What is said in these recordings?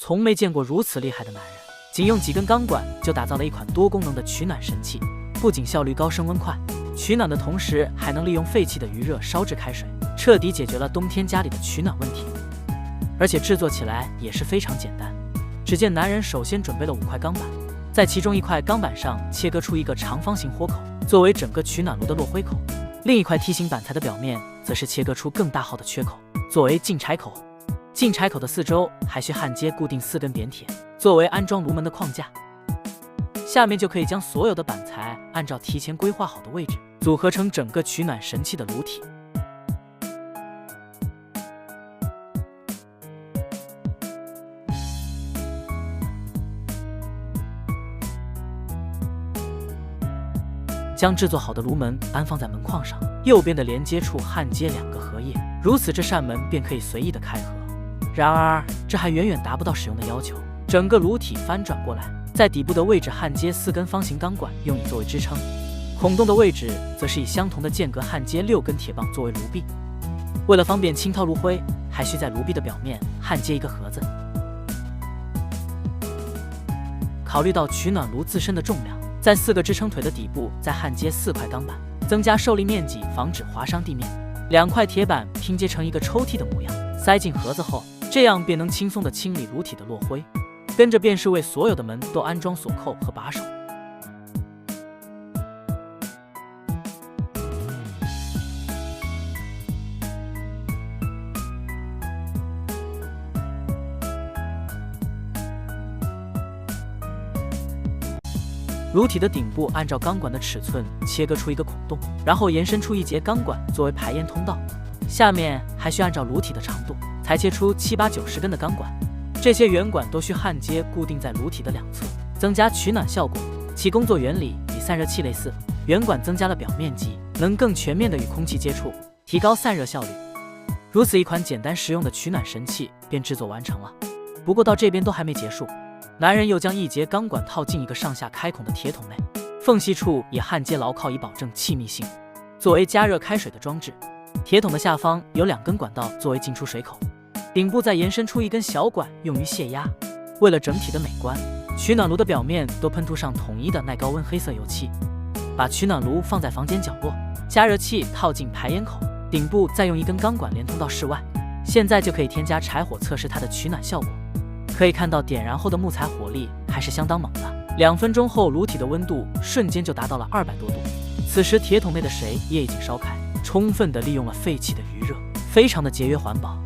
从没见过如此厉害的男人，仅用几根钢管就打造了一款多功能的取暖神器，不仅效率高、升温快，取暖的同时还能利用废弃的余热烧制开水，彻底解决了冬天家里的取暖问题。而且制作起来也是非常简单。只见男人首先准备了5块钢板，在其中1块钢板上切割出一个长方形豁口，作为整个取暖炉的落灰口；另1块梯形板材的表面则是切割出更大号的缺口，作为进柴口。进柴口的四周还需焊接固定4根扁铁，作为安装炉门的框架。下面就可以将所有的板材按照提前规划好的位置，组合成整个取暖神器的炉体。将制作好的炉门安放在门框上，右边的连接处焊接2个合页，如此这扇门便可以随意的开合。然而这还远远达不到使用的要求，整个炉体翻转过来，在底部的位置焊接4根方形钢管，用以作为支撑。孔洞的位置则是以相同的间隔焊接6根铁棒作为炉壁。为了方便清掏炉灰，还需在炉壁的表面焊接一个盒子。考虑到取暖炉自身的重量，在4个支撑腿的底部再焊接4块钢板，增加受力面积，防止划伤地面。2块铁板拼接成一个抽屉的模样，塞进盒子后，这样便能轻松地清理炉体的落灰。跟着便是为所有的门都安装锁扣和把手。炉体的顶部按照钢管的尺寸切割出一个孔洞，然后延伸出1节钢管作为排烟通道。下面还需按照炉体的长度裁切出7、8、90根的钢管，这些圆管都需焊接固定在炉体的2侧，增加取暖效果。其工作原理与散热器类似，圆管增加了表面积，能更全面地与空气接触，提高散热效率。如此一款简单实用的取暖神器便制作完成了。不过到这边都还没结束，男人又将1节钢管套进一个上下开孔的铁桶内，缝隙处也焊接牢靠以保证气密性。作为加热开水的装置，铁桶的下方有2根管道作为进出水口，顶部再延伸出1根小管用于泄压。为了整体的美观，取暖炉的表面都喷涂上统一的耐高温黑色油漆。把取暖炉放在房间角落，加热器套进排烟口，顶部再用1根钢管连通到室外。现在就可以添加柴火测试它的取暖效果。可以看到点燃后的木材火力还是相当猛的，2分钟后炉体的温度瞬间就达到了200多度。此时铁桶内的水也已经烧开，充分地利用了废弃的余热，非常的节约环保。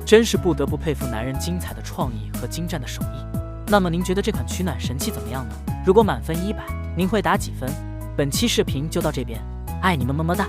真是不得不佩服男人精彩的创意和精湛的手艺。那么您觉得这款取暖神器怎么样呢？如果满分100，您会打几分？本期视频就到这边，爱你们，么么哒。